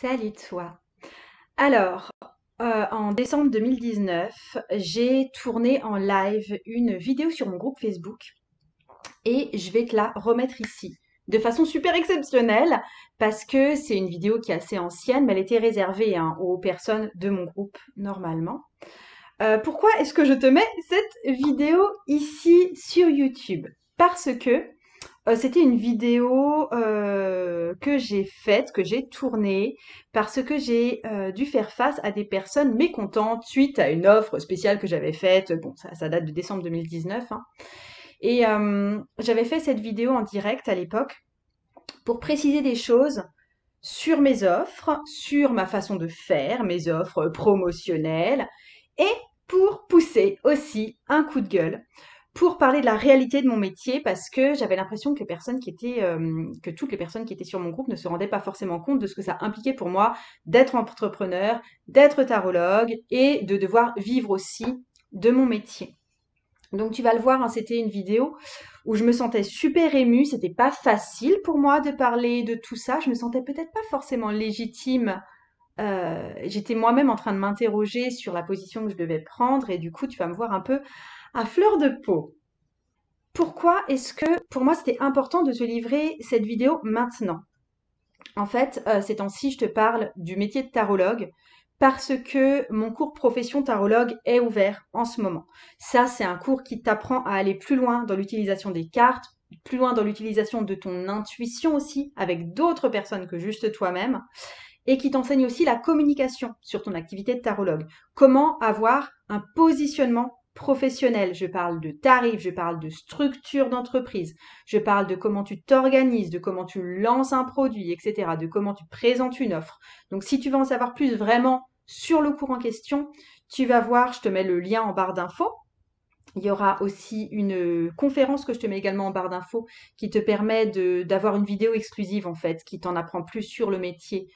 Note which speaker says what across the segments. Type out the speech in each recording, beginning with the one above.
Speaker 1: Salut toi. Alors, en décembre 2019, j'ai tourné en live une vidéo sur mon groupe Facebook et je vais te la remettre ici. De façon super exceptionnelle, parce que c'est une vidéo qui est assez ancienne, mais elle était réservée hein, aux personnes de mon groupe normalement. Pourquoi est-ce que je te mets cette vidéo ici sur YouTube? Parce que c'était une vidéo que j'ai faite, que j'ai tournée, parce que j'ai dû faire face à des personnes mécontentes suite à une offre spéciale que j'avais faite. Bon, ça date de décembre 2019, hein. Et j'avais fait cette vidéo en direct à l'époque pour préciser des choses sur mes offres, sur ma façon de faire, mes offres promotionnelles, et pour pousser aussi un coup de gueule, pour parler de la réalité de mon métier, parce que j'avais l'impression que que toutes les personnes qui étaient sur mon groupe ne se rendaient pas forcément compte de ce que ça impliquait pour moi d'être entrepreneur, d'être tarologue et de devoir vivre aussi de mon métier. Donc tu vas le voir, hein, c'était une vidéo où je me sentais super émue. C'était pas facile pour moi de parler de tout ça. Je me sentais peut-être pas forcément légitime. J'étais moi-même en train de m'interroger sur la position que je devais prendre et du coup tu vas me voir un peu à fleur de peau. Pourquoi est-ce que pour moi c'était important de te livrer cette vidéo maintenant? En fait, ces temps-ci, je te parle du métier de tarologue parce que mon cours profession tarologue est ouvert en ce moment. Ça, c'est un cours qui t'apprend à aller plus loin dans l'utilisation des cartes, plus loin dans l'utilisation de ton intuition aussi, avec d'autres personnes que juste toi-même, et qui t'enseigne aussi la communication sur ton activité de tarologue. Comment avoir un positionnement professionnel. Je parle de tarifs, je parle de structure d'entreprise, je parle de comment tu t'organises, de comment tu lances un produit, etc., de comment tu présentes une offre. Donc si tu veux en savoir plus vraiment sur le cours en question, tu vas voir, je te mets le lien en barre d'infos. Il y aura aussi une conférence que je te mets également en barre d'infos qui te permet d'avoir une vidéo exclusive en fait, qui t'en apprend plus sur le métier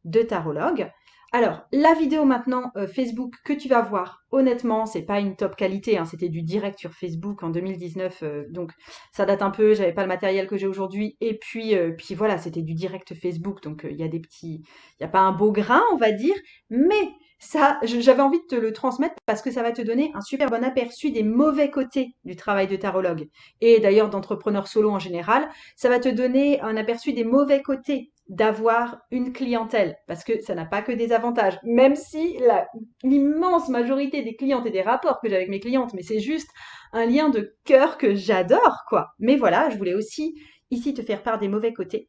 Speaker 1: de tarologue. Alors, la vidéo maintenant Facebook que tu vas voir, honnêtement, c'est pas une top qualité, hein, c'était du direct sur Facebook en 2019, donc ça date un peu, j'avais pas le matériel que j'ai aujourd'hui, et puis voilà, c'était du direct Facebook, donc il y a il y a pas un beau grain, on va dire, mais ça, j'avais envie de te le transmettre parce que ça va te donner un super bon aperçu des mauvais côtés du travail de tarologue et d'ailleurs d'entrepreneur solo en général. Ça va te donner un aperçu des mauvais côtés d'avoir une clientèle parce que ça n'a pas que des avantages, même si l'immense majorité des clientes et des rapports que j'ai avec mes clientes, mais c'est juste un lien de cœur que j'adore, quoi. Mais voilà, je voulais aussi ici te faire part des mauvais côtés.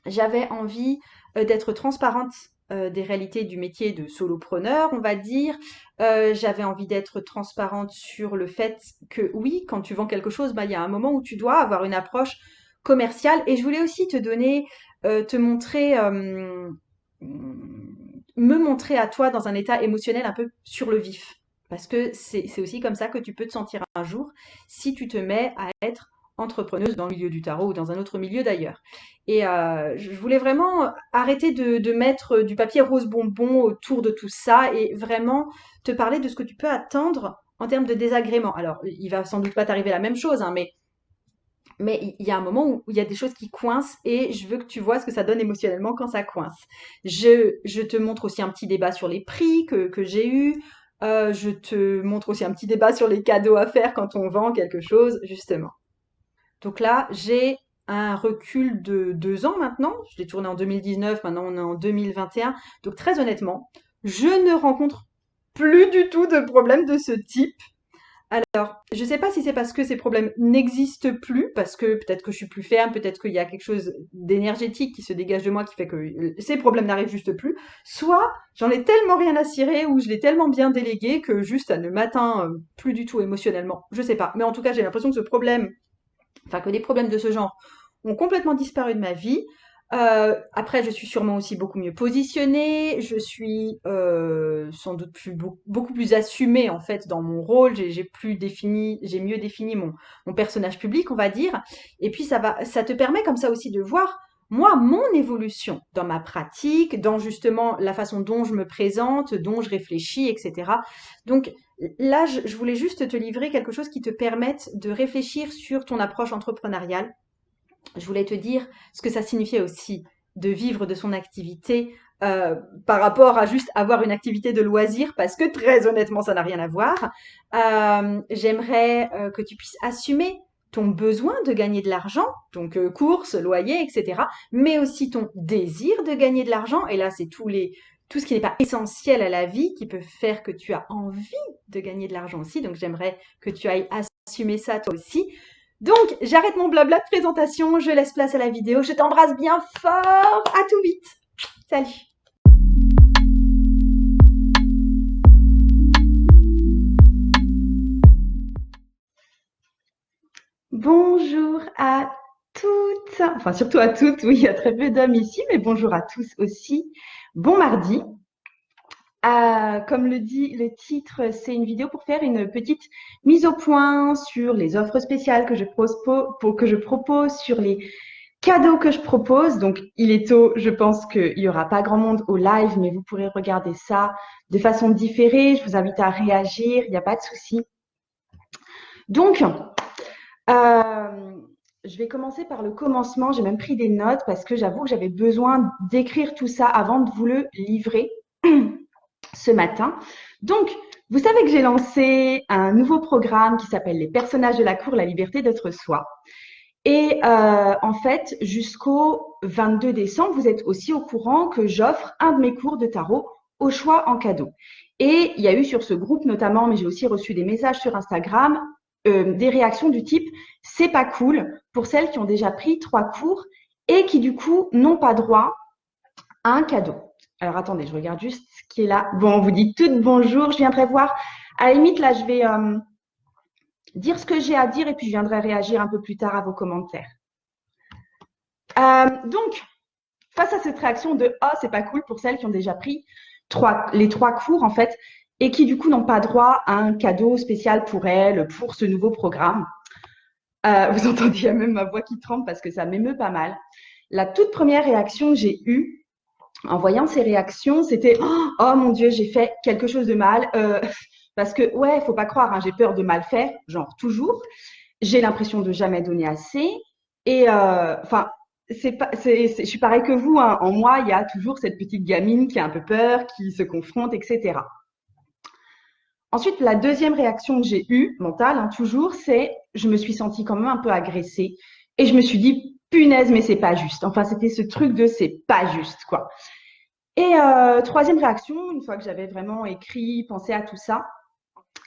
Speaker 1: J'avais envie d'être transparente des réalités du métier de solopreneur, on va dire. J'avais envie d'être transparente sur le fait que oui, quand tu vends quelque chose, bah, il y a un moment où tu dois avoir une approche commerciale. Et je voulais aussi te donner, te montrer, me montrer à toi dans un état émotionnel un peu sur le vif. Parce que c'est aussi comme ça que tu peux te sentir un jour si tu te mets à être entrepreneuse dans le milieu du tarot ou dans un autre milieu d'ailleurs. Et je voulais vraiment arrêter de mettre du papier rose bonbon autour de tout ça et vraiment te parler de ce que tu peux attendre en termes de désagréments. Alors, il va sans doute pas t'arriver la même chose, hein, mais il y a un moment où il y a des choses qui coincent et je veux que tu vois ce que ça donne émotionnellement quand ça coince. Je te montre aussi un petit débat sur les prix que j'ai eu. Je te montre aussi un petit débat sur les cadeaux à faire quand on vend quelque chose, justement. Donc là, j'ai un recul de 2 ans maintenant. Je l'ai tourné en 2019, maintenant on est en 2021. Donc très honnêtement, je ne rencontre plus du tout de problèmes de ce type. Alors, je ne sais pas si c'est parce que ces problèmes n'existent plus, parce que peut-être que je suis plus ferme, peut-être qu'il y a quelque chose d'énergétique qui se dégage de moi qui fait que ces problèmes n'arrivent juste plus. Soit j'en ai tellement rien à cirer ou je l'ai tellement bien délégué que juste ça ne m'atteint plus du tout émotionnellement. Je sais pas. Mais en tout cas, j'ai l'impression que ce problème enfin que des problèmes de ce genre ont complètement disparu de ma vie. Après, je suis sûrement aussi beaucoup mieux positionnée, je suis sans doute beaucoup plus assumée en fait dans mon rôle, j'ai mieux défini mon personnage public, on va dire. Et puis ça te permet comme ça aussi de voir moi mon évolution dans ma pratique, dans justement la façon dont je me présente, dont je réfléchis, etc. Donc là, je voulais juste te livrer quelque chose qui te permette de réfléchir sur ton approche entrepreneuriale. Je voulais te dire ce que ça signifiait aussi de vivre de son activité par rapport à juste avoir une activité de loisir, parce que très honnêtement, ça n'a rien à voir. J'aimerais que tu puisses assumer ton besoin de gagner de l'argent, donc courses, loyer, etc., mais aussi ton désir de gagner de l'argent. Et là, c'est tout ce qui n'est pas essentiel à la vie qui peut faire que tu as envie de gagner de l'argent aussi. Donc, j'aimerais que tu ailles assumer ça toi aussi. Donc, j'arrête mon blabla de présentation, je laisse place à la vidéo. Je t'embrasse bien fort. À tout vite. Salut.
Speaker 2: Bonjour à toutes, enfin surtout à toutes, oui, il y a très peu d'hommes ici, mais bonjour à tous aussi. Bon mardi. Comme le dit le titre, c'est une vidéo pour faire une petite mise au point sur les offres spéciales que je propose, sur les cadeaux que je propose. Donc, il est tôt, je pense qu'il n'y aura pas grand monde au live, mais vous pourrez regarder ça de façon différée. Je vous invite à réagir, il n'y a pas de souci. Donc, je vais commencer par le commencement. J'ai même pris des notes parce que j'avoue que j'avais besoin d'écrire tout ça avant de vous le livrer ce matin. Donc, vous savez que j'ai lancé un nouveau programme qui s'appelle Les personnages de la cour, la liberté d'être soi. Et en fait, jusqu'au 22 décembre, vous êtes aussi au courant que j'offre un de mes cours de tarot au choix en cadeau. Et il y a eu sur ce groupe notamment, mais j'ai aussi reçu des messages sur Instagram, des réactions du type « c'est pas cool » pour celles qui ont déjà pris 3 cours et qui du coup n'ont pas droit à un cadeau. Alors attendez, je regarde juste ce qui est là. Bon, on vous dit toutes bonjour, je viendrai voir. À la limite, là, je vais dire ce que j'ai à dire et puis je viendrai réagir un peu plus tard à vos commentaires. Donc, face à cette réaction de « oh, c'est pas cool » pour celles qui ont déjà pris les 3 cours en fait, et qui du coup n'ont pas droit à un cadeau spécial pour elles, pour ce nouveau programme. Vous entendez, il y a même ma voix qui tremble parce que ça m'émeut pas mal. La toute première réaction que j'ai eue en voyant ces réactions, c'était « oh mon Dieu, j'ai fait quelque chose de mal ». Parce que, ouais, faut pas croire, hein, j'ai peur de mal faire, genre toujours. J'ai l'impression de jamais donner assez. Et enfin, je suis pareil que vous, hein. En moi, il y a toujours cette petite gamine qui a un peu peur, qui se confronte, etc. Ensuite, la deuxième réaction que j'ai eue, mentale, hein, toujours, c'est je me suis sentie quand même un peu agressée et je me suis dit punaise, mais c'est pas juste. Enfin, c'était ce truc de c'est pas juste, quoi. Et troisième réaction, une fois que j'avais vraiment écrit, pensé à tout ça,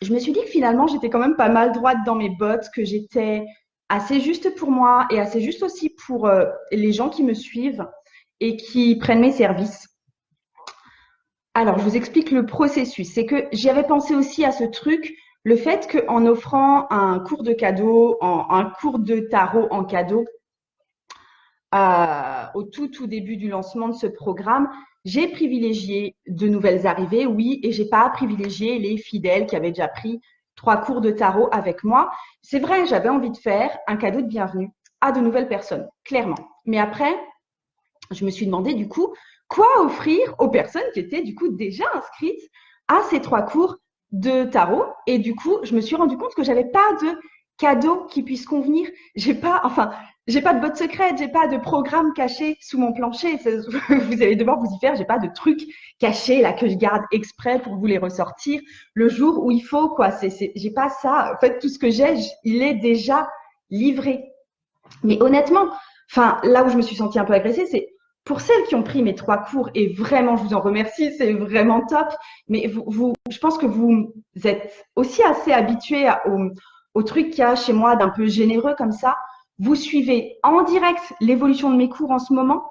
Speaker 2: je me suis dit que finalement, j'étais quand même pas mal droite dans mes bottes, que j'étais assez juste pour moi et assez juste aussi pour les gens qui me suivent et qui prennent mes services. Alors, je vous explique le processus. C'est que j'y avais pensé aussi à ce truc, le fait qu'en offrant un cours de cadeau, un cours de tarot en cadeau, au tout début du lancement de ce programme, j'ai privilégié de nouvelles arrivées, oui, et j'ai pas privilégié les fidèles qui avaient déjà pris 3 cours de tarot avec moi. C'est vrai, j'avais envie de faire un cadeau de bienvenue à de nouvelles personnes, clairement. Mais après, je me suis demandé du coup, quoi offrir aux personnes qui étaient du coup déjà inscrites à ces 3 cours de tarot. Et du coup, je me suis rendu compte que j'avais pas de cadeau qui puisse convenir. J'ai pas de botte secrète, j'ai pas de programme caché sous mon plancher. Vous allez devoir vous y faire. J'ai pas de trucs cachés là que je garde exprès pour vous les ressortir le jour où il faut, quoi. J'ai pas ça. En fait, tout ce que j'ai, il est déjà livré. Mais honnêtement, enfin, là où je me suis sentie un peu agressée, c'est pour celles qui ont pris mes 3 cours, et vraiment, je vous en remercie, c'est vraiment top. Mais je pense que vous êtes aussi assez habitués au truc qu'il y a chez moi d'un peu généreux comme ça. Vous suivez en direct l'évolution de mes cours en ce moment.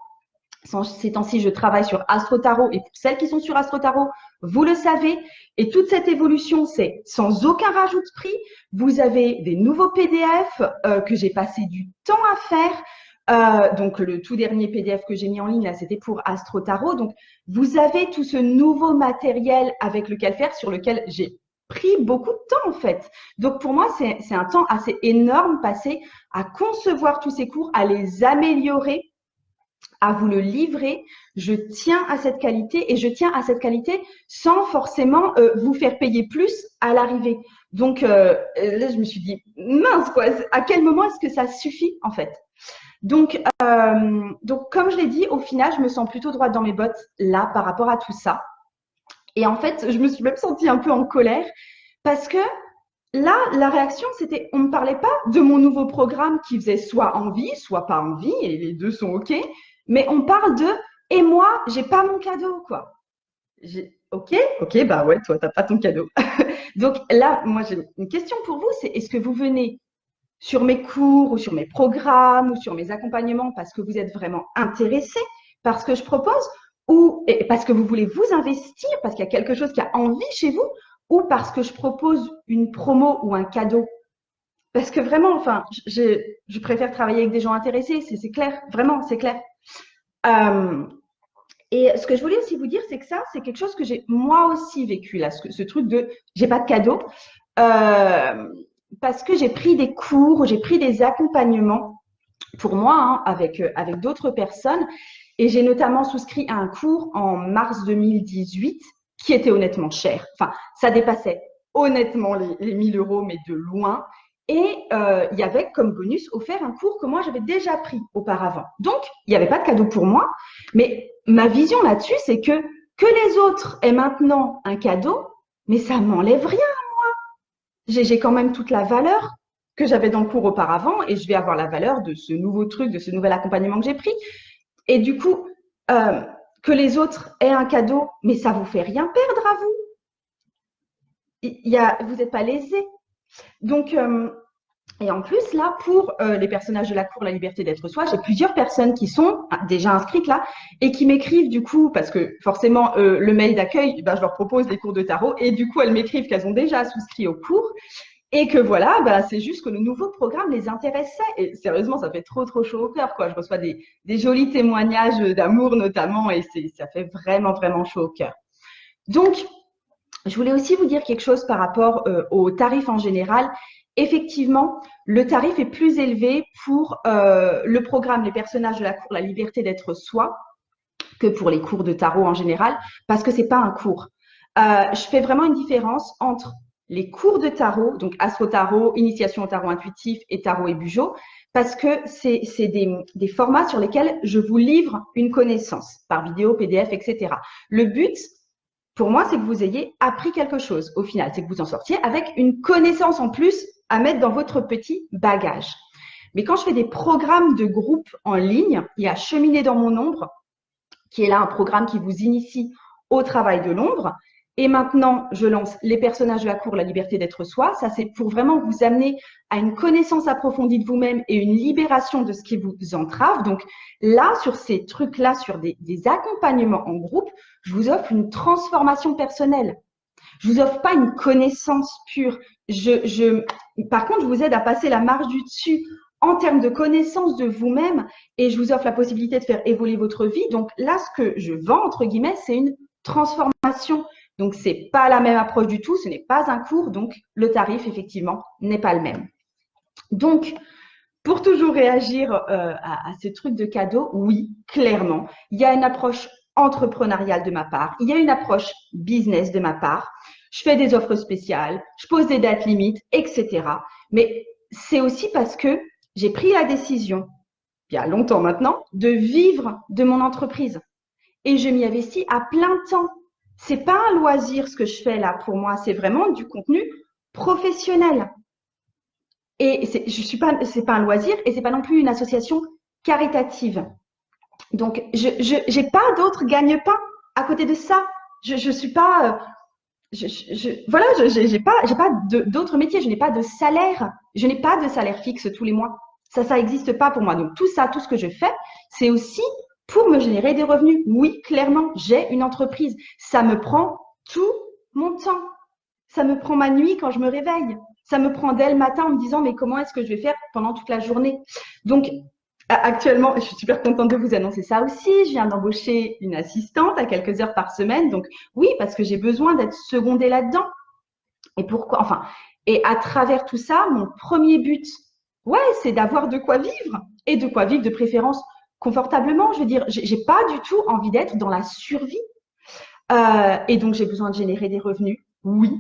Speaker 2: Ces temps-ci, je travaille sur Astro Tarot, et pour celles qui sont sur Astro Tarot, vous le savez. Et toute cette évolution, c'est sans aucun rajout de prix. Vous avez des nouveaux PDF que j'ai passé du temps à faire. Donc, le tout dernier PDF que j'ai mis en ligne, là, c'était pour Astro Tarot. Donc, vous avez tout ce nouveau matériel avec lequel faire, sur lequel j'ai pris beaucoup de temps, en fait. Donc, pour moi, c'est un temps assez énorme passé à concevoir tous ces cours, à les améliorer à vous le livrer. Je tiens à cette qualité et je tiens à cette qualité sans forcément vous faire payer plus à l'arrivée. Donc là, je me suis dit, mince quoi, à quel moment est-ce que ça suffit en fait? Donc, comme je l'ai dit, au final, je me sens plutôt droite dans mes bottes là par rapport à tout ça. Et en fait, je me suis même sentie un peu en colère parce que là, la réaction, c'était, on ne parlait pas de mon nouveau programme qui faisait soit envie, soit pas envie, et les deux sont OK, mais on parle de, et moi, j'ai pas mon cadeau, quoi. OK, bah ouais, toi, t'as pas ton cadeau. Donc là, moi, j'ai une question pour vous, c'est est-ce que vous venez sur mes cours ou sur mes programmes ou sur mes accompagnements parce que vous êtes vraiment intéressé par ce que je propose ou parce que vous voulez vous investir, parce qu'il y a quelque chose qui a envie chez vous ou parce que je propose une promo ou un cadeau. Parce que vraiment, enfin, je préfère travailler avec des gens intéressés, c'est clair, vraiment, c'est clair. Euh, et ce que je voulais aussi vous dire, c'est que ça, c'est quelque chose que j'ai moi aussi vécu là, ce truc de j'ai pas de cadeau. Euh, Parce que j'ai pris des cours, j'ai pris des accompagnements pour moi avec d'autres personnes et j'ai notamment souscrit à un cours en mars 2018 qui était honnêtement cher. Enfin, ça dépassait honnêtement les 1000 euros, mais de loin. Et il y avait comme bonus offert un cours que moi j'avais déjà pris auparavant. Donc, il n'y avait pas de cadeau pour moi, mais ma vision là-dessus, c'est que les autres aient maintenant un cadeau, mais ça m'enlève rien. J'ai quand même toute la valeur que j'avais dans le cours auparavant et je vais avoir la valeur de ce nouveau truc, de ce nouvel accompagnement que j'ai pris. Et du coup, euh, que les autres aient un cadeau, mais ça vous fait rien perdre à vous. Vous n'êtes pas lésés. Donc, et en plus, là, pour les personnages de la cour, la liberté d'être soi, j'ai plusieurs personnes qui sont déjà inscrites là et qui m'écrivent du coup, parce que forcément, le mail d'accueil, ben, je leur propose les cours de tarot et du coup, elles m'écrivent qu'elles ont déjà souscrit au cours et que voilà, ben, c'est juste que le nouveau programme les intéressait. Et sérieusement, ça fait trop chaud au cœur, quoi. Je reçois des jolis témoignages d'amour notamment et ça fait vraiment chaud au cœur. Donc, je voulais aussi vous dire quelque chose par rapport aux tarifs en général. Effectivement, le tarif est plus élevé pour le programme Les personnages de la cour, la liberté d'être soi, que pour les cours de tarot en général, parce que c'est pas un cours. Je fais vraiment une différence entre les cours de tarot, donc Astro Tarot, Initiation au tarot intuitif et Tarot et Bugeaud, parce que c'est des formats sur lesquels je vous livre une connaissance par vidéo, PDF, etc. Le but, pour moi, c'est que vous ayez appris quelque chose au final, c'est que vous en sortiez avec une connaissance en plus à mettre dans votre petit bagage. Mais quand je fais des programmes de groupe en ligne, il y a Cheminer dans mon ombre, qui est là un programme qui vous initie au travail de l'ombre. Et maintenant, je lance les personnages de la cour, la liberté d'être soi. Ça, c'est pour vraiment vous amener à une connaissance approfondie de vous-même et une libération de ce qui vous entrave. Donc là, sur ces trucs-là, sur des accompagnements en groupe, je vous offre une transformation personnelle. Je vous offre pas une connaissance pure. Par contre, je vous aide à passer la marge du dessus en termes de connaissance de vous-même et je vous offre la possibilité de faire évoluer votre vie. Donc là, ce que je vends, entre guillemets, c'est une transformation. Donc, c'est pas la même approche du tout, ce n'est pas un cours, donc le tarif, effectivement, n'est pas le même. Donc, pour toujours réagir à ces trucs de cadeaux, oui, clairement, il y a une approche entrepreneuriale de ma part, il y a une approche business de ma part. Je fais des offres spéciales, je pose des dates limites, etc. Mais c'est aussi parce que j'ai pris la décision, il y a longtemps maintenant, de vivre de mon entreprise. Et je m'y investis à plein temps. C'est pas un loisir ce que je fais là pour moi, c'est vraiment du contenu professionnel. Et c'est pas un loisir et c'est pas non plus une association caritative. Donc, j'ai pas d'autres gagne-pain à côté de ça. Je suis pas, voilà, j'ai pas d'autres métiers. Je n'ai pas de salaire. Je n'ai pas de salaire fixe tous les mois. Ça existe pas pour moi. Donc, tout ça, tout ce que je fais, c'est aussi pour me générer des revenus. Oui, clairement, j'ai une entreprise. Ça me prend tout mon temps. Ça me prend ma nuit quand je me réveille. Ça me prend dès le matin en me disant mais comment est-ce que je vais faire pendant toute la journée. Donc actuellement, je suis super contente de vous annoncer ça aussi. Je viens d'embaucher une assistante à quelques heures par semaine. Donc oui, parce que j'ai besoin d'être secondée là-dedans. Et pourquoi enfin, et à travers tout ça, mon premier but, ouais, c'est d'avoir de quoi vivre et de quoi vivre de préférence confortablement. Je veux dire, j'ai pas du tout envie d'être dans la survie. Et donc, j'ai besoin de générer des revenus. Oui.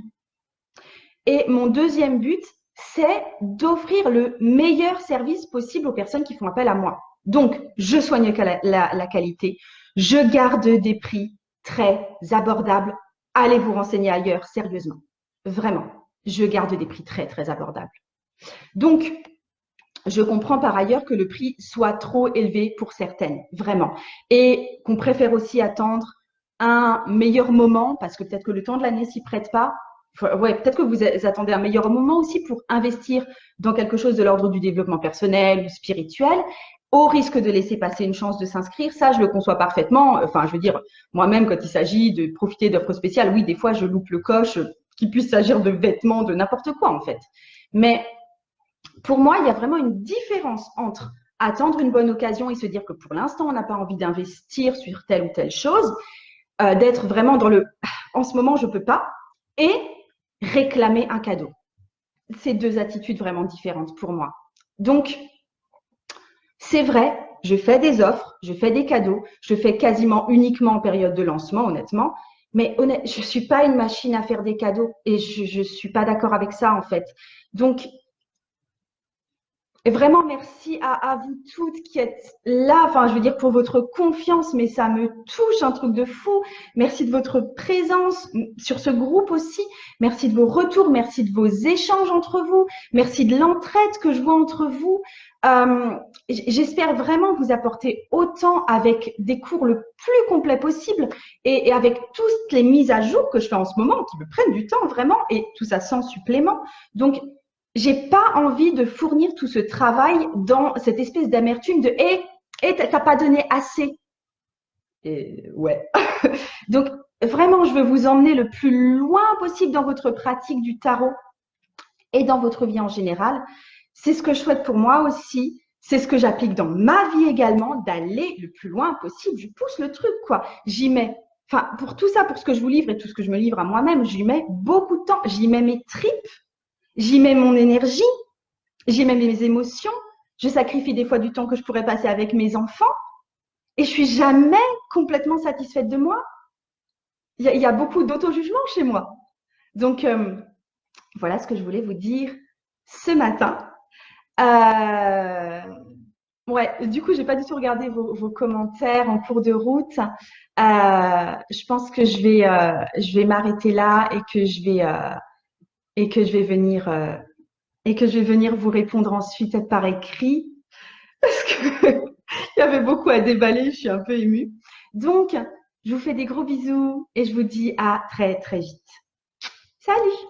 Speaker 2: Et mon deuxième but, c'est d'offrir le meilleur service possible aux personnes qui font appel à moi. Donc, je soigne la qualité. Je garde des prix très abordables. Allez vous renseigner ailleurs, sérieusement. Vraiment. Je garde des prix très, très abordables. Donc, je comprends par ailleurs que le prix soit trop élevé pour certaines, vraiment. Et qu'on préfère aussi attendre un meilleur moment, parce que peut-être que le temps de l'année s'y prête pas. Ouais, peut-être que vous attendez un meilleur moment aussi pour investir dans quelque chose de l'ordre du développement personnel ou spirituel, au risque de laisser passer une chance de s'inscrire. Ça, je le conçois parfaitement. Enfin, je veux dire, moi-même, quand il s'agit de profiter d'offres spéciales, oui, des fois, je loupe le coche, qu'il puisse s'agir de vêtements, de n'importe quoi, en fait. Mais pour moi, il y a vraiment une différence entre attendre une bonne occasion et se dire que pour l'instant, on n'a pas envie d'investir sur telle ou telle chose, d'être vraiment dans le en ce moment, je ne peux pas, et réclamer un cadeau. C'est deux attitudes vraiment différentes pour moi. Donc, c'est vrai, je fais des offres, je fais des cadeaux, je fais quasiment uniquement en période de lancement, honnêtement. Mais je ne suis pas une machine à faire des cadeaux et je ne suis pas d'accord avec ça, en fait. Donc, et vraiment, merci à vous toutes qui êtes là. Enfin, je veux dire pour votre confiance, mais ça me touche, un truc de fou. Merci de votre présence sur ce groupe aussi. Merci de vos retours, merci de vos échanges entre vous. Merci de l'entraide que je vois entre vous. J'espère vraiment vous apporter autant avec des cours le plus complet possible et avec toutes les mises à jour que je fais en ce moment qui me prennent du temps vraiment et tout ça sans supplément. Donc, j'ai pas envie de fournir tout ce travail dans cette espèce d'amertume de t'as pas donné assez. Et ouais. Donc vraiment, je veux vous emmener le plus loin possible dans votre pratique du tarot et dans votre vie en général. C'est ce que je souhaite pour moi aussi. C'est ce que j'applique dans ma vie également, d'aller le plus loin possible. Je pousse le truc, quoi. J'y mets, enfin, pour tout ça, pour ce que je vous livre et tout ce que je me livre à moi-même, j'y mets beaucoup de temps. J'y mets mes tripes. J'y mets mon énergie, j'y mets mes émotions, je sacrifie des fois du temps que je pourrais passer avec mes enfants et je suis jamais complètement satisfaite de moi. Il y a beaucoup d'auto-jugement chez moi. Donc, voilà ce que je voulais vous dire ce matin. Ouais, du coup, j'ai pas du tout regardé vos commentaires en cours de route. Je pense que je vais m'arrêter là et que je vais venir vous répondre ensuite par écrit parce que il y avait beaucoup à déballer, je suis un peu émue. Donc, je vous fais des gros bisous et je vous dis à très très vite. Salut!